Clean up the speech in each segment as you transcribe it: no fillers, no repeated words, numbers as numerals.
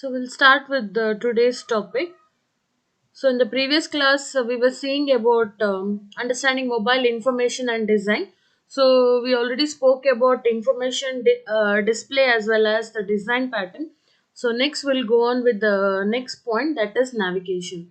So we'll start with today's topic. So in the previous class, we were seeing about understanding mobile information and design. So we already spoke about information display as well as the design pattern. So next we'll go on with the next point, that is navigation.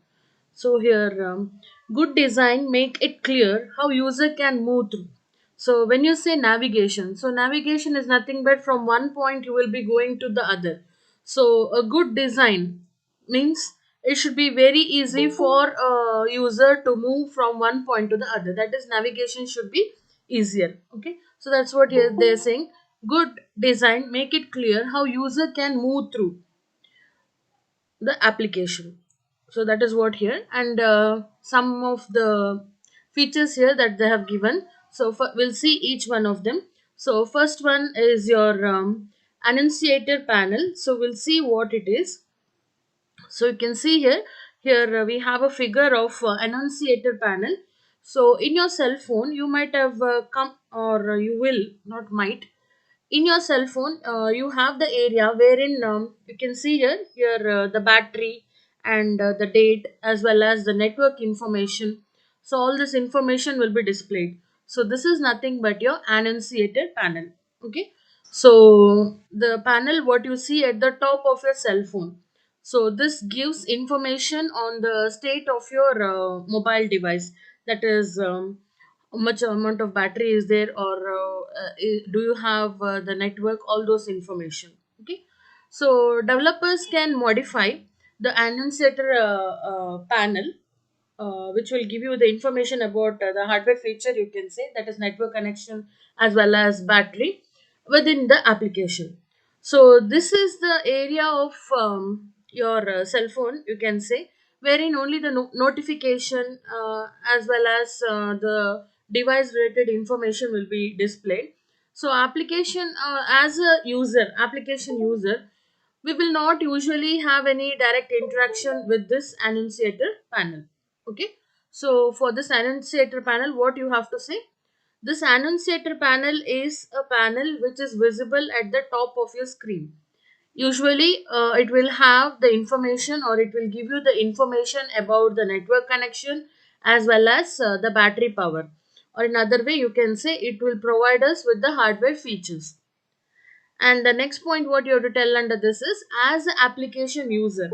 So here, good design make it clear how user can move through. So when you say navigation, so navigation is nothing but from one point you will be going to the other. So a good design means it should be very easy for a user to move from one point to the other. That is, navigation should be easier. Okay, so that's what they're saying. Good design make it clear how user can move through the application. So that is what here, and some of the features here that they have given. So we'll see each one of them. So first one is your annunciator panel. So we'll see what it is. So you can see here we have a figure of annunciator panel. So in your cell phone you might have come, or you will not might, in your cell phone you have the area wherein you can see here the battery and the date as well as the network information. So all this information will be displayed. So this is nothing but your annunciator panel. Okay, so the panel what you see at the top of your cell phone, so this gives information on the state of your mobile device. That is, how much amount of battery is there, or do you have the network, all those information. Okay, so developers can modify the annunciator panel, which will give you the information about the hardware feature, you can say, that is network connection as well as battery within the application. So this is the area of your cell phone, you can say, wherein only the notification as well as the device related information will be displayed. So application, as a user, application user, we will not usually have any direct interaction with this annunciator panel. Okay, so for this annunciator panel, what you have to say, this annunciator panel is a panel which is visible at the top of your screen. Usually it will have the information, or it will give you the information about the network connection as well as the battery power, or another way you can say it will provide us with the hardware features. And the next point what you have to tell under this is, as an application user,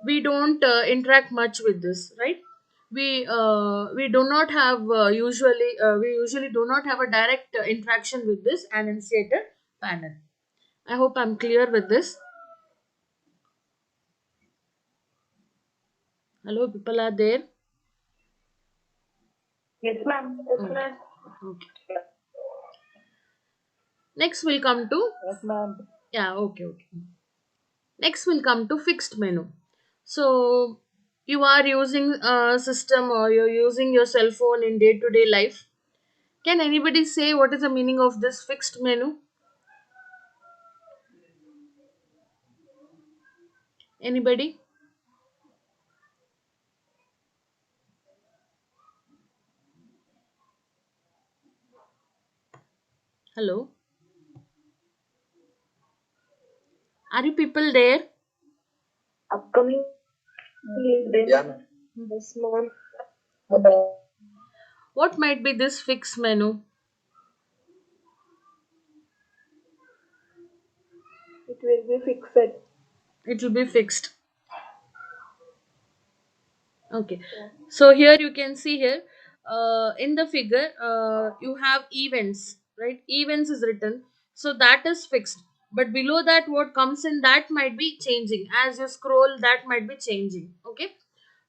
we don't interact much with this, right? We do not have we usually do not have a direct interaction with this annunciator panel. I hope I'm clear with this. Hello, people are there? Yes, ma'am. Yes, Okay. ma'am. Okay. Next we'll come to, Yes, ma'am. yeah, okay, okay. Next we'll come to fixed menu. So you are using a system, or you're using your cell phone in day to day life. Can anybody say what is the meaning of this fixed menu? Anybody? Hello? Are you people there? Upcoming event. Yeah, ma'am. This month, What might be this fixed menu? it will be fixed. It will be fixed. Okay. Yeah. So here you can see here in the figure you have events, right? Events is written. So that is fixed. But below that what comes in, that might be changing. As you scroll, that might be changing. Okay.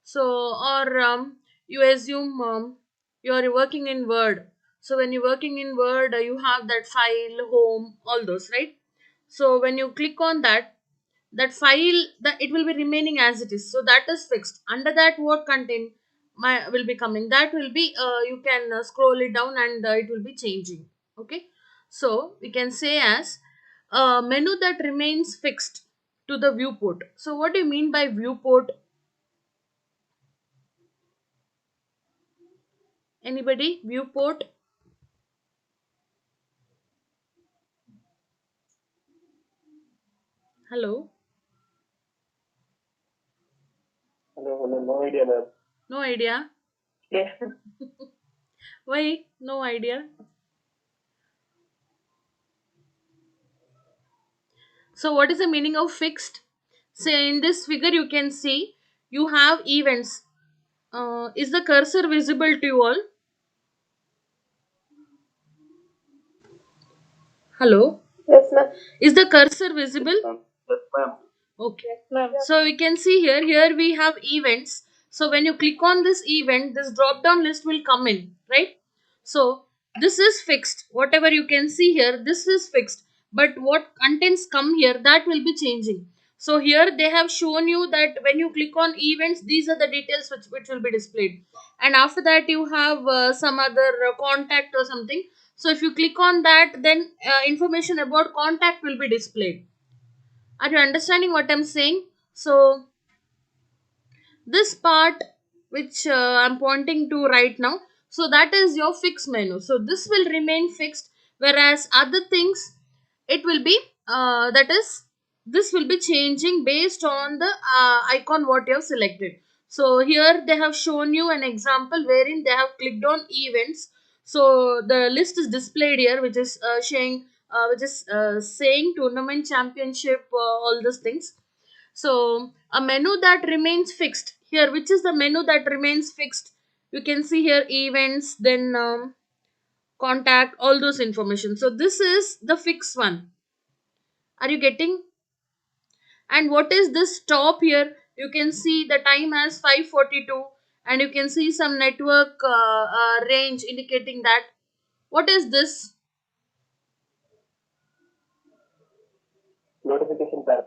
So, or you assume you're working in Word. So when you're working in Word, you have that file, home, all those, right? So when you click on that, that file, that it will be remaining as it is. So that is fixed. Under that, what content will be coming? That will be you can scroll it down, and it will be changing. Okay. So we can say as a menu that remains fixed to the viewport. So what do you mean by viewport? Anybody? Viewport? Hello? No idea, ma'am. No idea. Yes. Why? No idea. So, what is the meaning of fixed? Say in this figure, you can see you have events. Is the cursor visible to you all? Hello? Yes, ma'am. Is the cursor visible? Yes, ma'am. Okay. Yes, ma'am. So we can see here we have events. So when you click on this event, this drop down list will come in, right? So this is fixed. Whatever you can see here, this is fixed. But what contents come here, that will be changing. So here they have shown you that when you click on events, these are the details which will be displayed. And after that you have some other contact or something. So if you click on that, then information about contact will be displayed. Are you understanding what I'm saying? So this part which I'm pointing to right now, so that is your fixed menu. So this will remain fixed, whereas other things it will be that is this will be changing based on the icon what you have selected. So here they have shown you an example wherein they have clicked on events. So the list is displayed here, which is saying tournament championship, all those things. So a menu that remains fixed here, which is the menu that remains fixed? You can see here events, then contact, all those information. So this is the fixed one. Are you getting? And what is this top here? You can see the time as 5:42, and you can see some network range indicating that. What is this? Notification tab.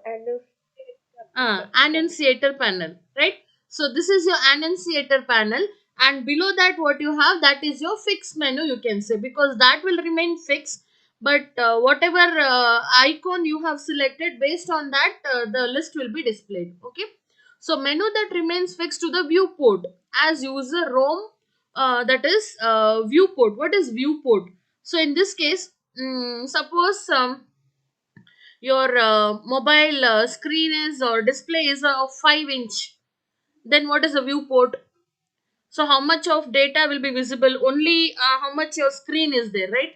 Annunciator panel, right? So this is your annunciator panel, and below that what you have, that is your fixed menu, you can say, because that will remain fixed. But whatever icon you have selected, based on that the list will be displayed. Okay. So menu that remains fixed to the viewport as user roam, that is viewport. What is viewport? So in this case, suppose your mobile screen is or display is of 5 inch, then what is a viewport? So how much of data will be visible? Only how much your screen is there, right?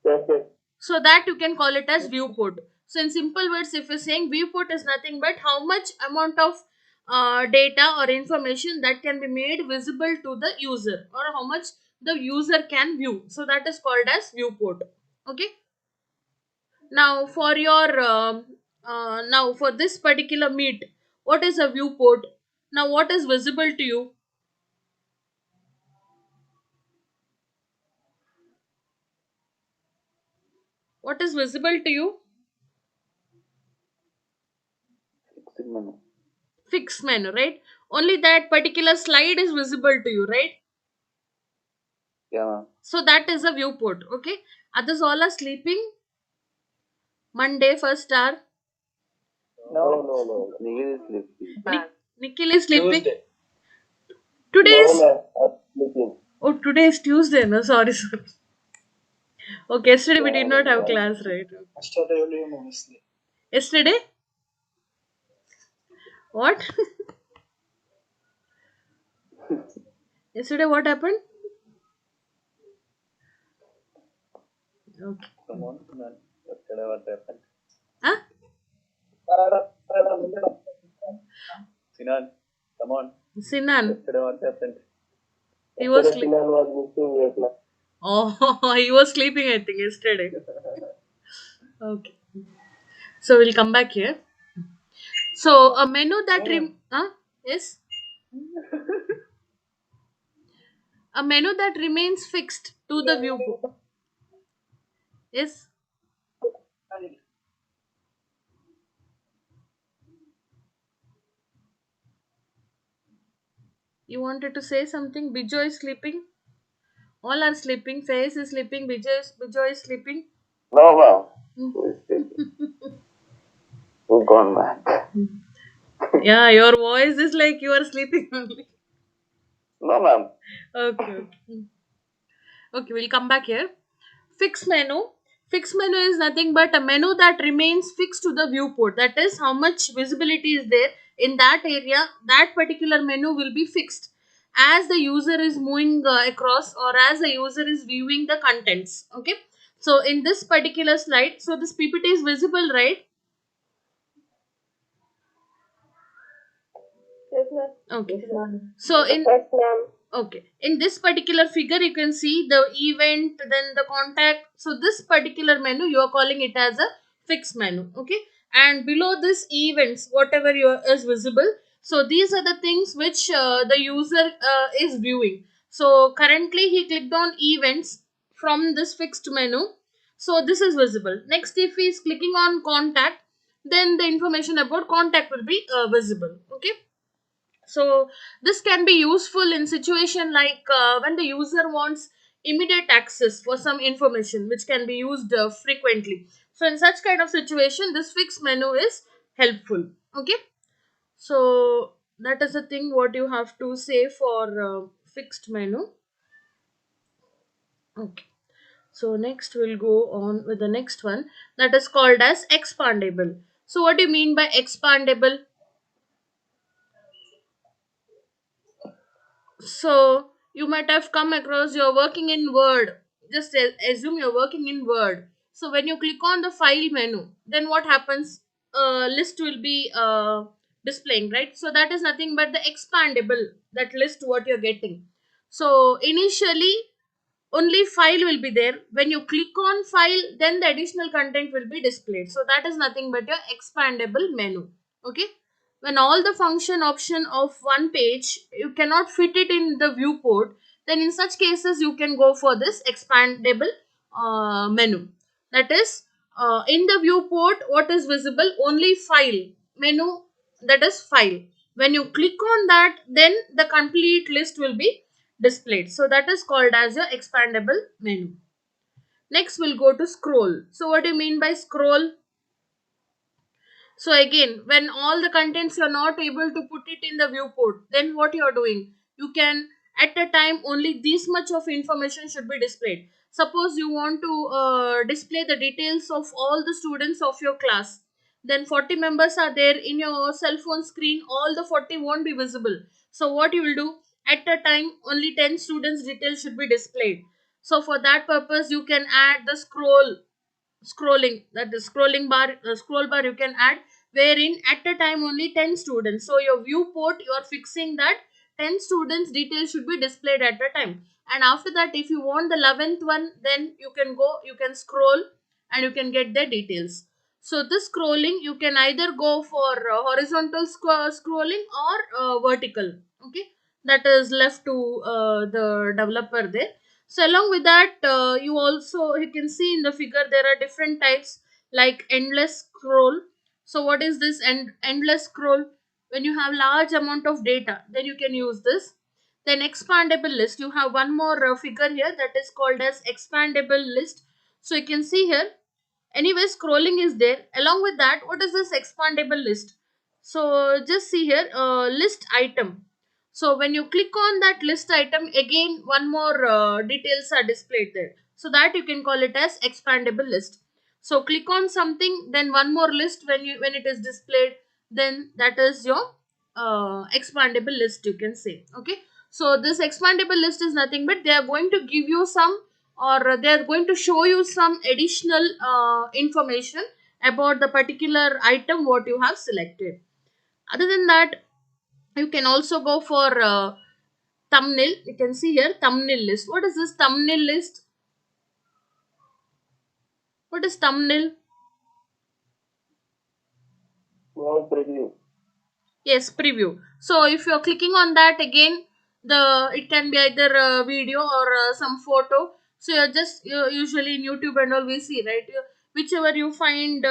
Yes, yes. So that you can call it as viewport. So in simple words, if you're saying viewport is nothing but how much amount of data or information that can be made visible to the user, or how much the user can view, so that is called as viewport. Okay. Now for your now for this particular meet, what is a viewport? Now what is visible to you? What is visible to you? Fixed menu. Fixed menu, right? Only that particular slide is visible to you, right? Yeah. So that is a viewport. Okay. Others all are sleeping. Monday first hour. No, no, no. Nigel is sleeping. Nikhil is sleeping. Tuesday. Today No, is, ma'am. I'm sleeping. oh, today is Tuesday. No, sorry, sorry. Okay, yesterday we did not have class, right? Yesterday only I'm sleeping. Yesterday, what? Yesterday what happened? Okay. Come on, man. Yesterday what happened? Huh? Sinan, come on. Sinan. Yesterday what happened? He was Yesterday Sinan was missing late night. Oh, he was sleeping, I think, yesterday. Okay. So we'll come back here. So a menu that yes, a menu that remains fixed to the viewport. Yes, you wanted to say something? Bijoy is sleeping. All are sleeping. Face is sleeping. Bijoy is sleeping. No, ma'am. Hmm. Who is sleeping? Who gone back? Yeah, your voice is like you are sleeping only. No, ma'am. Okay, okay. Okay, we'll come back here. Fixed menu. Fixed menu is nothing but a menu that remains fixed to the viewport. That is, how much visibility is there in that area, that particular menu will be fixed as the user is moving across, or as the user is viewing the contents. Okay. So in this particular slide, so this PPT is visible, right? Yes, ma'am. Okay. Yes, ma'am. So in Yes, ma'am. Okay, in this particular figure, you can see the event, then the contact. So this particular menu, you are calling it as a fixed menu. Okay, and below this events, whatever is visible. So these are the things which the user is viewing. So currently, he clicked on events from this fixed menu. So this is visible. Next, if he is clicking on contact, then the information about contact will be visible. Okay, so this can be useful in situation like when the user wants immediate access for some information which can be used frequently. So in such kind of situation, this fixed menu is helpful. Okay, so that is the thing what you have to say for fixed menu. Okay, so next we'll go on with the next one, that is called as expandable. So what do you mean by expandable? So you might have come across, you're working in Word. Just assume you're working in Word. So when you click on the file menu, then what happens? List will be displaying, right? So that is nothing but the expandable, that list what you're getting. So initially only file will be there. When you click on file, then the additional content will be displayed. So that is nothing but your expandable menu. Okay, when all the function option of one page you cannot fit it in the viewport, then in such cases you can go for this expandable menu. That is, in the viewport what is visible, only file menu, that is file. When you click on that, then the complete list will be displayed. So that is called as your expandable menu. Next we'll go to scroll. So what do you mean by scroll? So again, when all the contents you're not able to put it in the viewport, then what you're doing? You can, at a time, only this much of information should be displayed. Suppose you want to display the details of all the students of your class. Then 40 members are there in your cell phone screen, all the 40 won't be visible. So what you will do? At a time, only 10 students details should be displayed. So for that purpose, you can add the scrolling, that is scroll bar you can add, wherein at a time only 10 students, so your viewport you are fixing that 10 students details should be displayed at a time. And after that, if you want the 11th one, then you can go, you can scroll and you can get the details. So this scrolling you can either go for horizontal scrolling or vertical. Okay, that is left to the developer there. So along with that, you also, you can see in the figure there are different types like endless scroll. So what is this endless scroll? When you have large amount of data, then you can use this. Then expandable list, you have one more figure here, that is called as expandable list. So you can see here, anyway scrolling is there. Along with that, what is this expandable list? So just see here, list item. So when you click on that list item, again one more details are displayed there, so that you can call it as expandable list. So click on something, then one more list when it is displayed, then that is your expandable list, you can say. Okay, so this expandable list is nothing but they are going to give you some, or they are going to show you some additional information about the particular item what you have selected. Other than that, you can also go for thumbnail. You can see here thumbnail list. What is this thumbnail list? What is thumbnail? Small preview. Yes, preview. So if you're clicking on that, again, the it can be either a video or some photo. So you're just usually in YouTube and all we see, right? Whichever you find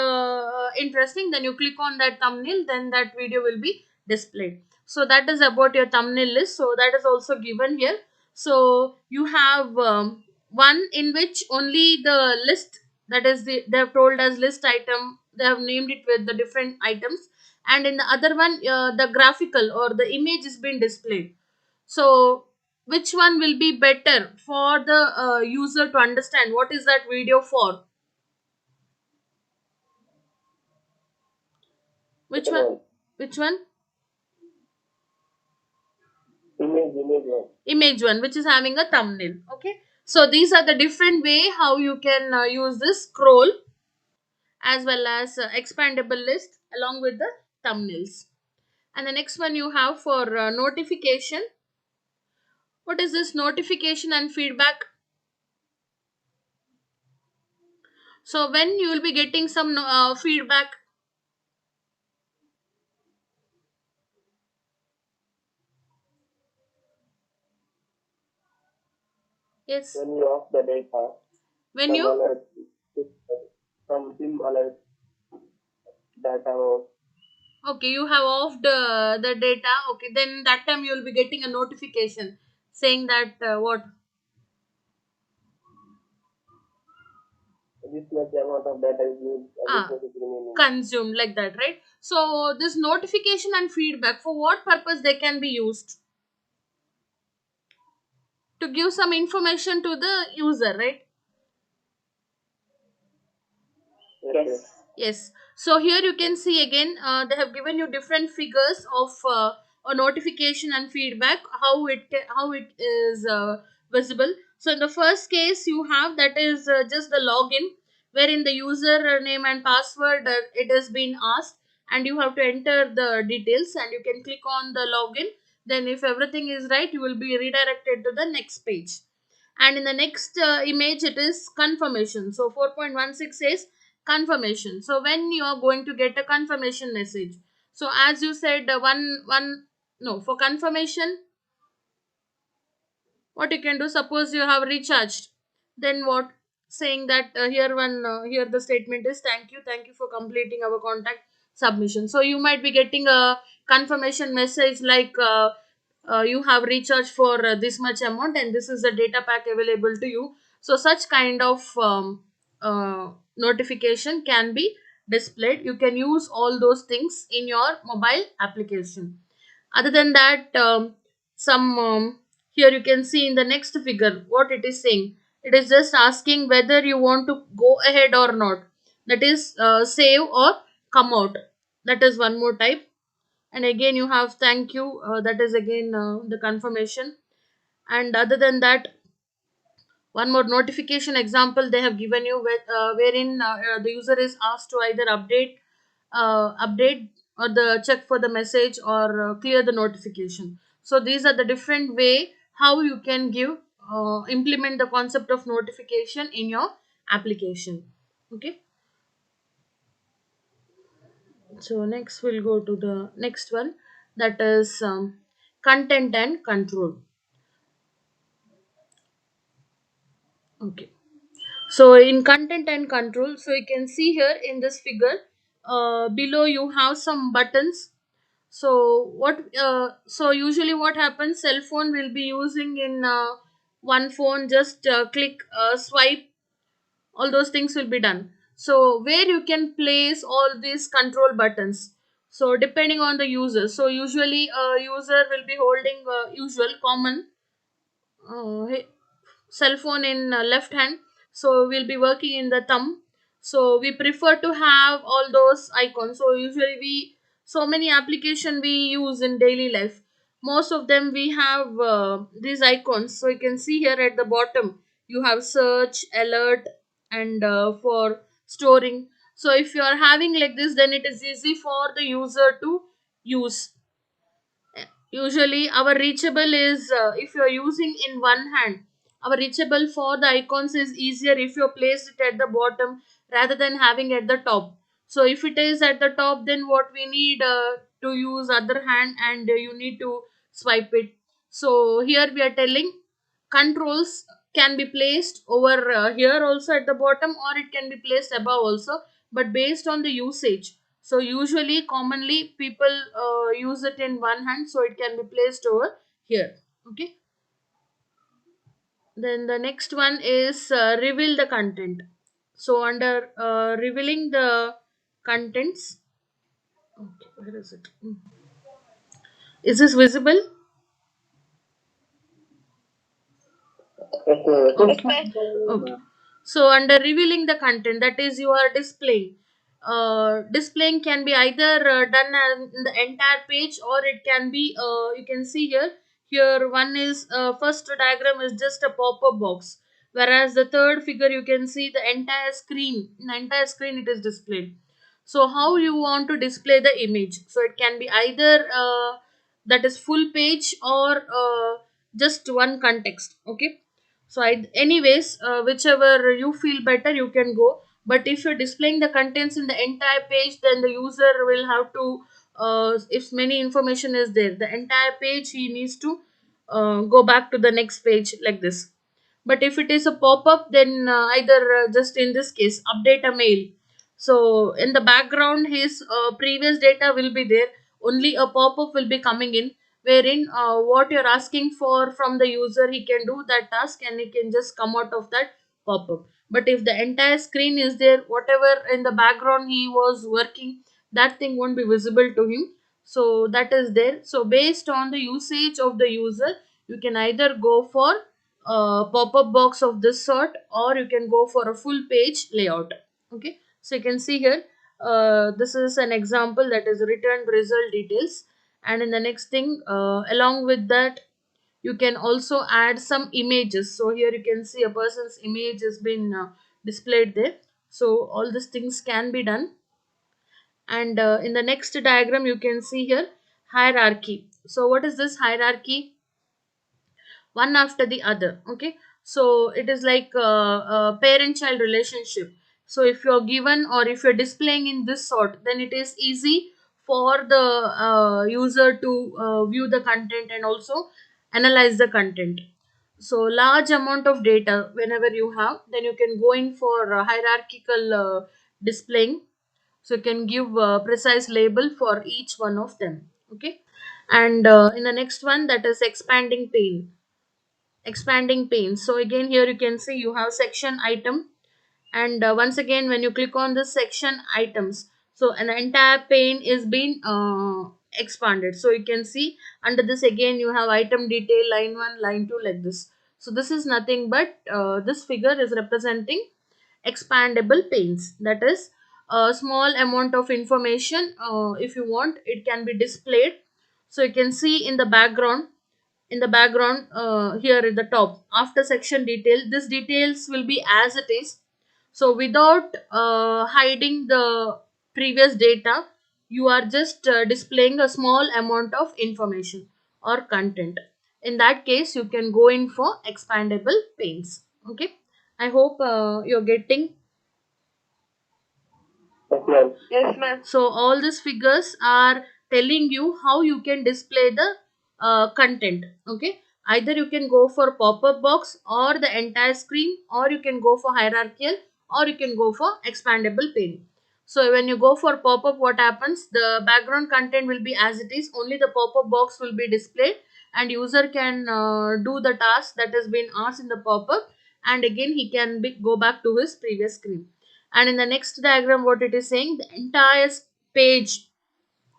interesting, then you click on that thumbnail, then that video will be displayed. So that is about your thumbnail list. So that is also given here. So you have one in which only the list, that is they have told as list item, they have named it with the different items, and in the other one the graphical or the image is being displayed. So which one will be better for the user to understand what is that video for? Which one? Which one? Image one. Image one, which is having a thumbnail. Okay. So these are the different way how you can use this scroll as well as expandable list along with the thumbnails. And the next one you have for notification. What is this notification and feedback? So when you will be getting some feedback. Yes. When you off the data, When some you alert, some SIM alert data off. okay, you have off the data. Okay, then that time you will be getting a notification saying that what This much amount of data is used and this ah much is remaining. consumed like that, right? So this notification and feedback for what purpose they can be used to give some information to the user, right? Yes. Yes. So here you can see again, they have given you different figures of a notification and feedback, how it is visible. So in the first case, you have that is just the login, wherein the user name and password it has been asked, and you have to enter the details, and you can click on the login. Then, if everything is right, you will be redirected to the next page. And in the next image, it is confirmation. So 4.16 says confirmation. So when you are going to get a confirmation message, so as you said, one no, for confirmation, what you can do, suppose you have recharged, then what, saying that here the statement is thank you for completing our contact submission. So you might be getting a confirmation message like you have recharged for this much amount and this is the data pack available to you. So such kind of notification can be displayed. You can use all those things in your mobile application. Other than that, some here you can see in the next figure what it is saying. It is just asking whether you want to go ahead or not. That is save or come out. That is one more type. And again you have thank you. That is again the confirmation. And other than that, one more notification example they have given you wherein the user is asked to either update or the check for the message or clear the notification. So these are the different way how you can give implement the concept of notification in your application. Okay. So next we'll go to the next one, that is content and control. Okay. So in content and control, so you can see here in this figure, below you have some buttons. So so usually what happens, cell phone will be using in one phone, just click, swipe, all those things will be done. So where you can place all these control buttons. So depending on the user. So usually a user will be holding usual common he- cell phone in left hand, so we'll be working in the thumb. So we prefer to have all those icons. So usually we, so many application we use in daily life, most of them we have these icons. So you can see here at the bottom you have search, alert, and for storing. So if you are having like this, then it is easy for the user to use. Usually our reachable is if you are using in one hand, our reachable for the icons is easier if you place it at the bottom rather than having at the top. So if it is at the top, then what we need to use other hand, and you need to swipe it. So here we are telling controls can be placed over here also at the bottom, or it can be placed above also, but based on the usage. So usually commonly people use it in one hand, so it can be placed over here. Okay. Then the next one is reveal the content. So under revealing the contents, okay, where is it? Is this visible? Yes, Okay. Okay. So under revealing the content, that is you are displaying. displaying can be either done in the entire page, or it can be you can see here one is first diagram is just a pop-up box, whereas the third figure you can see the entire screen. In the entire screen it is displayed. So how you want to display the image, so it can be either that is full page, or just one context. Okay, so anyways, whichever you feel better you can go. But if you're displaying the contents in the entire page, then the user will have to if many information is there, the entire page he needs to go back to the next page like this. But if it is a pop-up, then either just in this case update a mail, so in the background his previous data will be there, only a pop-up will be coming in, wherein what you're asking for from the user, he can do that task and he can just come out of that pop-up. But if the entire screen is there, whatever in the background he was working, that thing won't be visible to him. So that is there. So based on the usage of the user, you can either go for a pop-up box of this sort, or you can go for a full page layout. Okay, so you can see here, this is an example that is return result details. And in the next thing, along with that, you can also add some images. So here you can see a person's image has been displayed there. So all these things can be done. And in the next diagram you can see here hierarchy. So what is this hierarchy? One after the other. Okay, so it is like a parent child relationship. So if you're given, or if you're displaying in this sort, then it is easy for the user to view the content and also analyze the content. So large amount of data whenever you have, then you can go in for hierarchical displaying. So you can give precise label for each one of them. Okay, and in the next one, that is expanding pane. So again here you can see you have section item, and once again when you click on the section items, so an entire pane is being expanded. So you can see under this again you have item detail, line 1, line 2, like this. So this is nothing but this figure is representing expandable panes. That is a small amount of information, if you want, it can be displayed. So you can see in the background, here at the top after section detail, this details will be as it is. So without hiding the previous data, you are just displaying a small amount of information or content. In that case you can go in for expandable panes. Okay, I hope you're getting. Yes, ma'am. Yes, ma'am. So all these figures are telling you how you can display the content. Okay, either you can go for pop-up box or the entire screen, or you can go for hierarchical, or you can go for expandable pane. So when you go for pop-up, what happens? The background content will be as it is. Only the pop-up box will be displayed, and user can do the task that has been asked in the pop-up, and again he can go back to his previous screen. And in the next diagram what it is saying, the entire page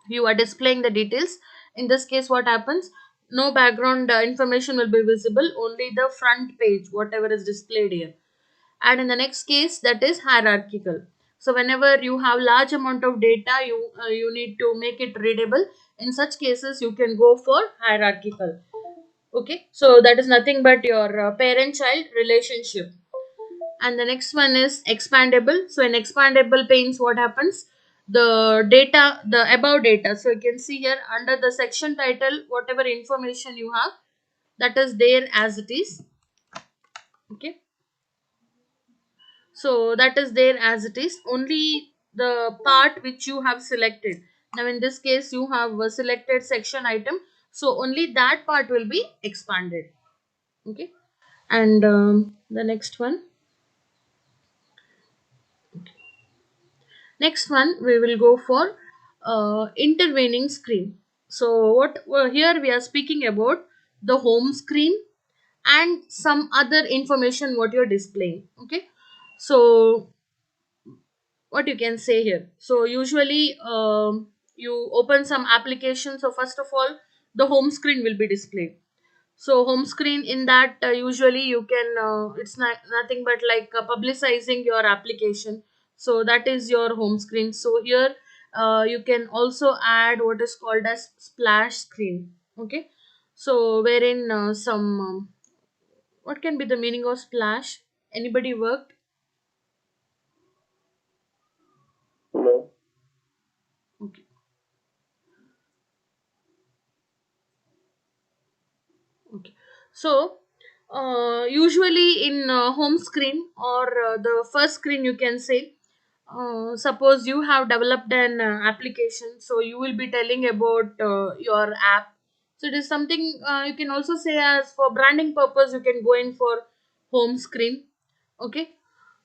you are displaying the details. In this case what happens, no background information will be visible, only the front page whatever is displayed here. And in the next case, that is hierarchical. So whenever you have large amount of data, you need to make it readable. In such cases you can go for hierarchical. Okay, so that is nothing but your parent child relationship. And the next one is expandable. So in expandable panes what happens, the data, the above data, so you can see here under the section title whatever information you have, that is there as it is. Okay, so that is there as it is, only the part which you have selected. Now in this case you have selected section item, so only that part will be expanded. Okay, and the next one we will go for intervening screen. So what here we are speaking about the home screen and some other information what you're displaying. Okay, so what you can say here, so usually you open some application. So first of all the home screen will be displayed. So home screen, in that usually you can it's not nothing but like publicizing your application. So that is your home screen. So here you can also add what is called as splash screen. Okay, so wherein some what can be the meaning of splash? Anybody worked? No. Okay. Okay. So, usually in home screen or the first screen, you can say, suppose you have developed an application, so you will be telling about your app. So, it is something you can also say as for branding purpose, you can go in for home screen. Okay.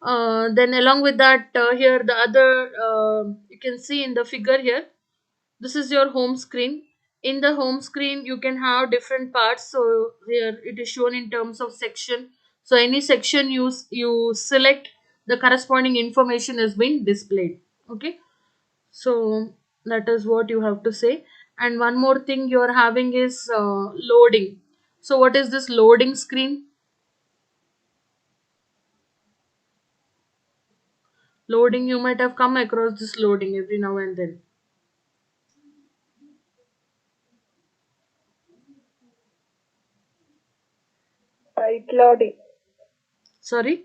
Then, along with that, here the other you can see in the figure here, this is your home screen. In the home screen you can have different parts, so here it is shown in terms of section. So any section you select, the corresponding information has been displayed. Okay, so that is what you have to say. And one more thing you are having is loading. So what is this loading screen? Loading, you might have come across this loading every now and then. Site loading. Sorry.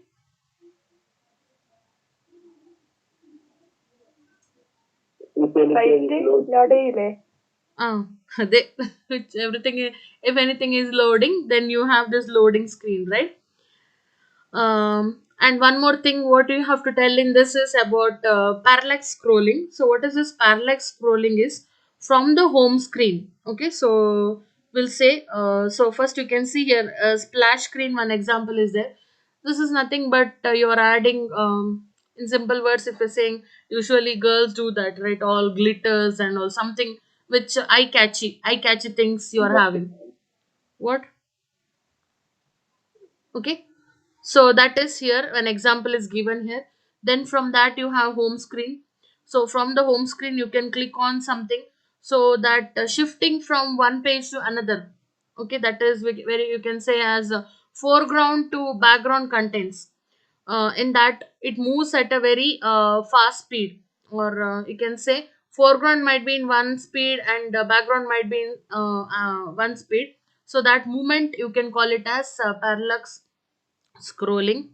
If anything Site is low, loading. Ah, they, which everything, if anything is loading, then you have this loading screen, right? And one more thing, what you have to tell in this is about parallax scrolling. So, what is this parallax scrolling? Is from the home screen. Okay, so we'll say, so first you can see here a splash screen. One example is there. This is nothing but you're adding, in simple words, if you're saying, usually girls do that, right? All glitters and all something which eye catchy things you're having. What? Okay, so that is here an example is given here. Then from that you have home screen. So from the home screen you can click on something, so that shifting from one page to another. Okay, that is where you can say as foreground to background contents. In that it moves at a very fast speed, or you can say foreground might be in one speed and background might be in one speed. So that movement you can call it as parallax scrolling.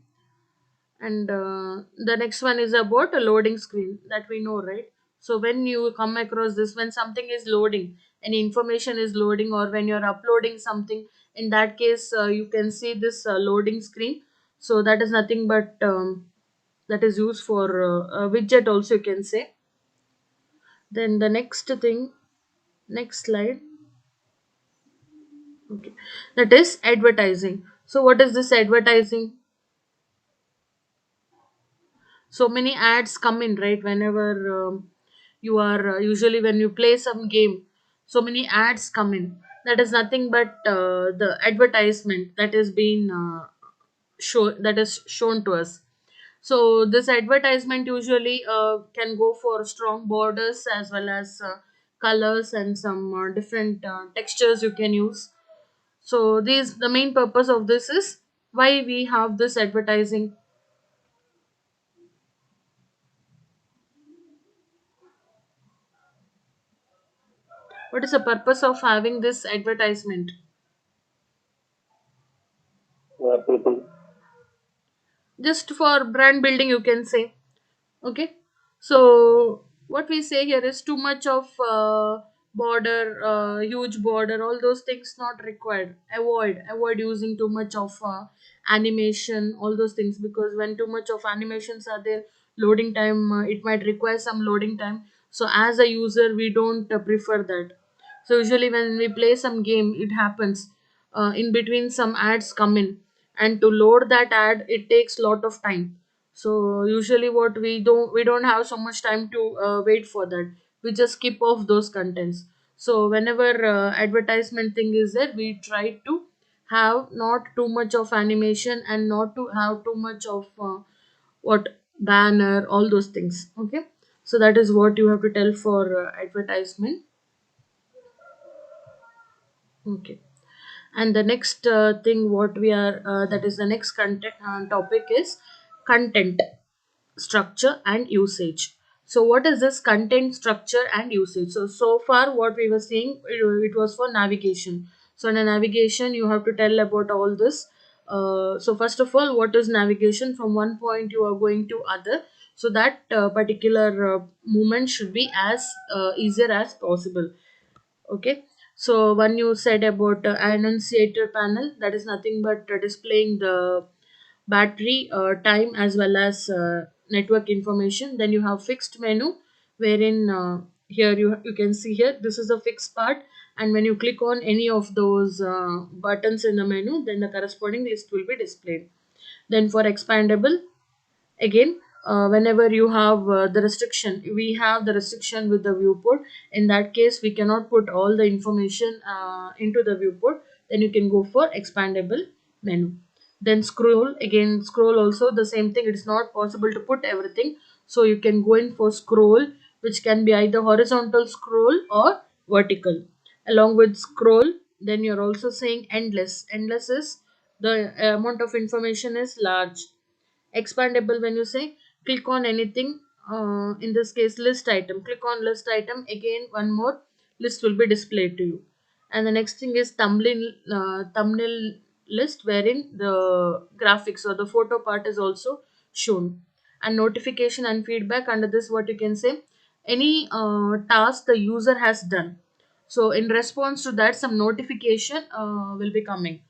And the next one is about a loading screen, that we know, right? So when you come across this, when something is loading, any information is loading, or when you're uploading something, in that case you can see this loading screen. So that is nothing but that is used for a widget also, you can say. Then the next thing, next slide. Okay, that is advertising. So what is this advertising? So many ads come in, right? Whenever you are usually when you play some game, so many ads come in. That is nothing but the advertisement that is being that is shown to us. So this advertisement usually can go for strong borders as well as colors and some different textures you can use. So these, the main purpose of this is why we have this advertising. What is the purpose of having this advertisement? people. Just for brand building, you can say. Okay, so what we say here is too much of border, huge border, all those things not required. Avoid using too much of animation, all those things, because when too much of animations are there, loading time, it might require some loading time. So as a user we don't prefer that. So usually when we play some game, it happens in between some ads come in, and to load that ad it takes lot of time. So usually what we don't have so much time to wait for that. We just skip off those contents. So whenever advertisement thing is there, we try to have not too much of animation and not to have too much of what banner, all those things. Okay, so that is what you have to tell for advertisement. Okay, and the next thing what we are that is the next content topic is content. structure and usage. So what is this content structure and usage? So far what we were seeing, it was for navigation. So in a navigation you have to tell about all this. So first of all, what is navigation? From one point you are going to other, so that particular movement should be as easier as possible. Okay. So when you said about annunciator panel, that is nothing but displaying the battery time as well as network information. Then you have fixed menu, wherein here you can see here this is a fixed part, and when you click on any of those buttons in the menu, then the corresponding list will be displayed. Then for expandable, again, whenever you have the restriction, we have the restriction with the viewport. In that case we cannot put all the information into the viewport, then you can go for expandable menu. Then scroll, again scroll also the same thing, it's not possible to put everything, so you can go in for scroll, which can be either horizontal scroll or vertical. Along with scroll, then you're also saying endless. Endless is the amount of information is large. Expandable, when you say click on anything, in this case list item, click on list item, again one more list will be displayed to you. And the next thing is thumbnail list, wherein the graphics or the photo part is also shown. And notification and feedback, under this what you can say, any task the user has done, so in response to that some notification will be coming.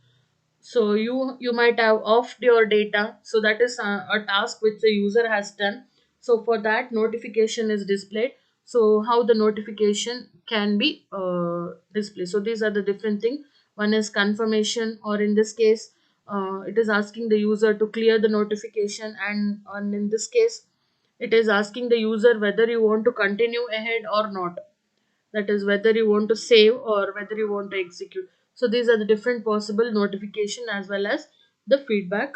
So you might have offed your data, so that is a task which the user has done, so for that notification is displayed. So how the notification can be displayed, so these are the different thing. One is confirmation, or in this case it is asking the user to clear the notification, and in this case it is asking the user whether you want to continue ahead or not, that is whether you want to save or whether you want to execute. So these are the different possible notification as well as the feedback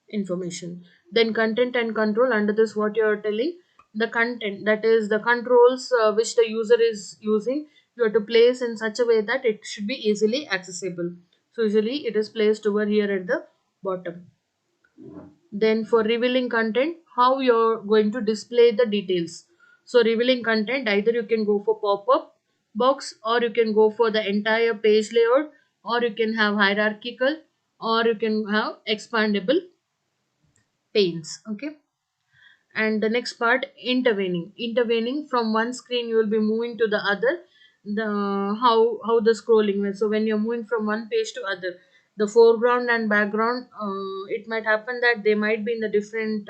information. Then content and control, under this what you are telling, the content, that is the controls which the user is using, you have to place in such a way that it should be easily accessible. So usually it is placed over here at the bottom. Then for revealing content, how you're going to display the details. So revealing content, either you can go for pop-up box, or you can go for the entire page layout, or you can have hierarchical, or you can have expandable panes. Okay. And the next part, intervening from one screen you will be moving to the other. The how the scrolling, so when you're moving from one page to other, the foreground and background, it might happen that they might be in the different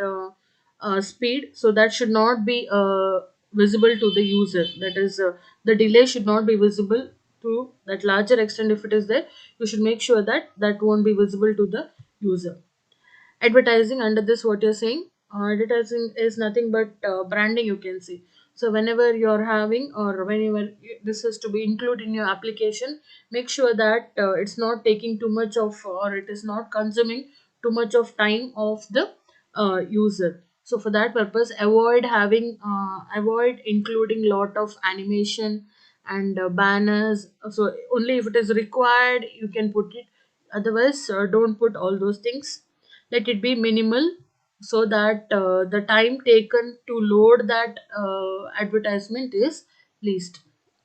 speed, so that should not be visible to the user, that is the delay should not be visible to that larger extent. If it is there, you should make sure that that won't be visible to the user. Advertising, under this what you're saying, advertising is nothing but branding, you can see. So whenever you're having, or whenever this is to be included in your application, make sure that it's not taking too much of, or it is not consuming too much of time of the user. So for that purpose, avoid including lot of animation and banners. So only if it is required you can put it, otherwise don't put all those things. Let it be minimal, so that the time taken to load that advertisement is least.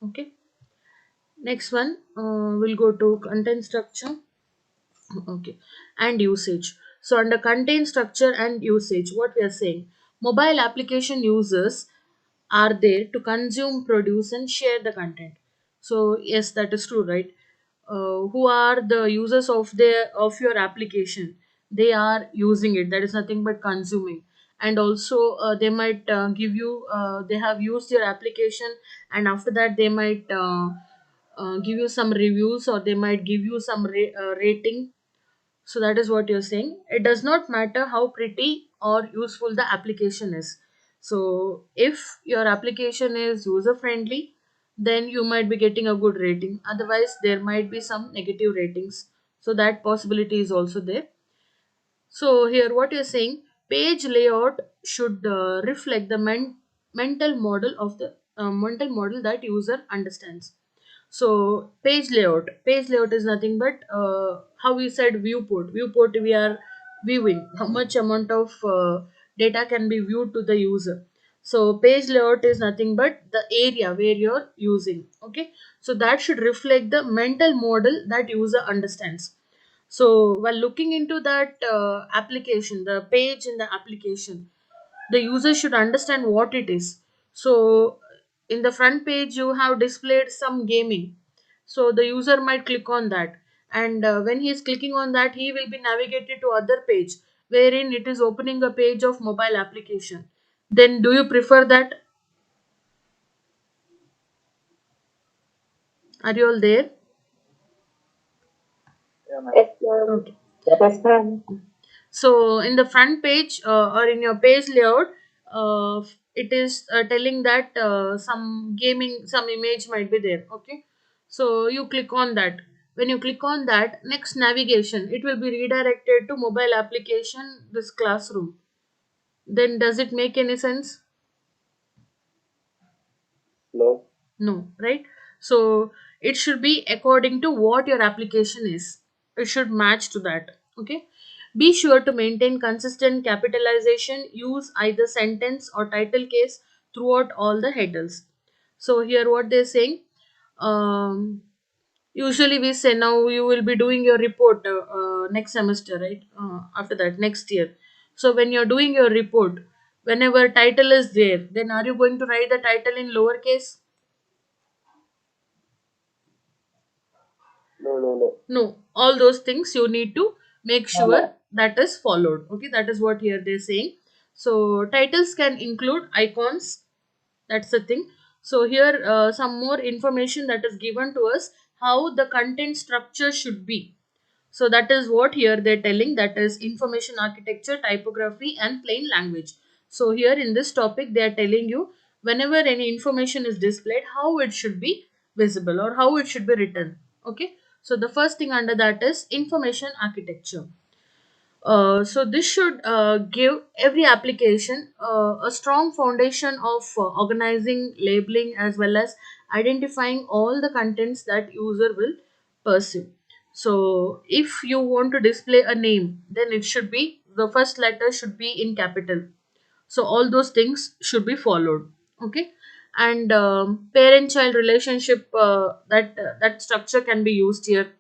Okay. Next one, we'll go to content structure. Okay. And usage. So under content structure and usage, what we are saying, mobile application users are there to consume, produce, and share the content. So yes, that is true, right? Who are the users of your application? They are using it. That is nothing but consuming. And also, they might give you. They have used your application, and after that, they might give you some reviews, or they might give you some rating. So that is what you're saying. It does not matter how pretty or useful the application is. So if your application is user friendly, then you might be getting a good rating. Otherwise, there might be some negative ratings. So that possibility is also there. So here what you're saying, page layout should reflect the mental model that user understands. So page layout is nothing but how we said viewport. Viewport, we are viewing how much amount of data can be viewed to the user. So page layout is nothing but the area where you're using. Okay, so that should reflect the mental model that user understands. So while looking into that application, the page in the application, the user should understand what it is. So in the front page you have displayed some gaming, so the user might click on that, and when he is clicking on that, he will be navigated to other page wherein it is opening a page of mobile application. Then do you prefer that? Are you all there? Yes, ma'am. Okay. Yes, ma'am. So in the front page or in your page layout, it is telling that some gaming, some image might be there. Okay, so you click on that. When you click on that, next navigation, it will be redirected to mobile application, this classroom. Then does it make any sense? No. No, right? So it should be according to what your application is. It should match to that. Okay. Be sure to maintain consistent capitalization. Use either sentence or title case throughout all the headers. So here what they're saying. Usually we say now you will be doing your report next semester, right? After that, next year. So when you're doing your report, whenever title is there, then are you going to write the title in lowercase? No, no, no. No, all those things you need to make sure that is followed. Okay, that is what here they're saying. So titles can include icons. That's the thing. So here some more information that is given to us how the content structure should be. So that is what here they're telling, that is information architecture, typography, and plain language. So here in this topic, they are telling you whenever any information is displayed, how it should be visible or how it should be written. Okay. So the first thing under that is information architecture. So this should give every application a strong foundation of organizing, labeling, as well as identifying all the contents that user will perceive. So if you want to display a name, then it should be, the first letter should be in capital. So all those things should be followed. Okay. And parent child relationship, that structure can be used here.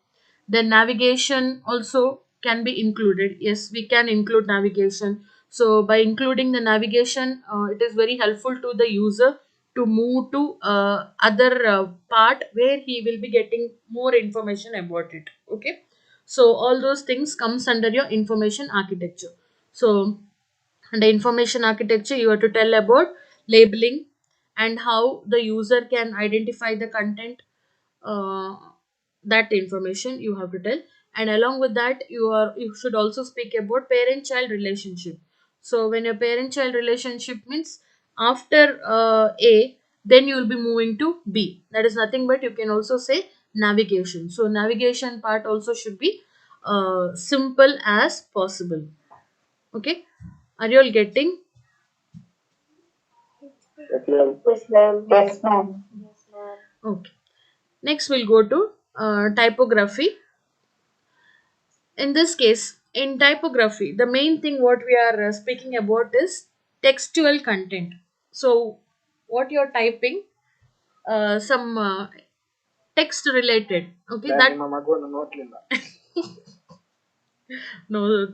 Then navigation also can be included. Yes, we can include navigation. So by including the navigation, it is very helpful to the user to move to other part where he will be getting more information about it. Okay. So all those things comes under your information architecture. So and the information architecture, you have to tell about labeling and how the user can identify the content, uh, that information you have to tell. And along with that, you should also speak about parent child relationship. So when your parent child relationship means after A, then you will be moving to B. That is nothing but you can also say navigation. So navigation part also should be simple as possible. Okay, are you all getting? Yes, ma'am. Yes, ma'am. Yes, ma'am. Okay. Next, we'll go to typography. In this case, in typography, the main thing what we are speaking about is textual content. So, what you're typing, some text related. Okay, that no,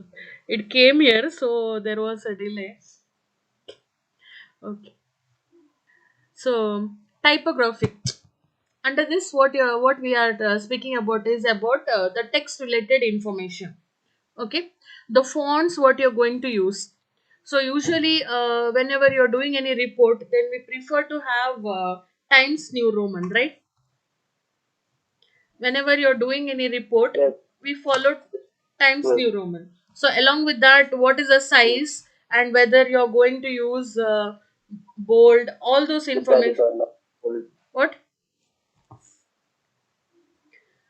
it came here, so there was a delay. Okay, so typography. Under this, what we are speaking about is about the text related information. Okay, the fonts what you're going to use. So usually whenever you're doing any report, then we prefer to have Times New Roman, right? Whenever you're doing any report, Yes, we follow Times yes. New Roman. So along with that, what is the size and whether you're going to use bold, all those Italic information. or not? Full What?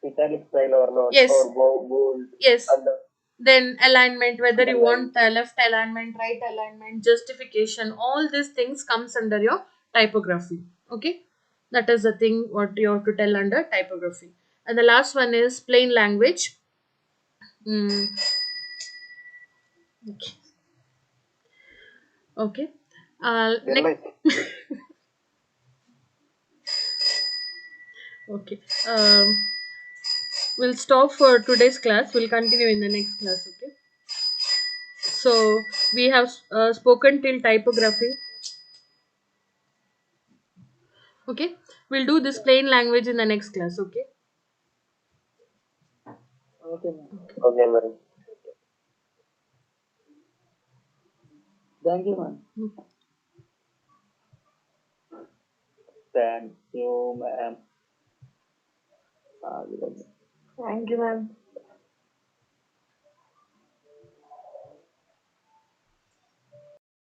italic style or not? Yes. Or bold Yes. under Then alignment, whether you underline. want left alignment, right alignment, justification, all these things comes under your typography. Okay, that is the thing what you have to tell under typography. And the last one is plain language. Mm, Okay. Then Next. like, Okay. We'll stop for today's class. We'll continue in the next class. Okay. So we have spoken till typography. Okay. We'll do this plain language in the next class. Okay. Okay, ma'am. okay, man. Thank you, ma'am. Thank you, ma'am. Thank you, ma'am.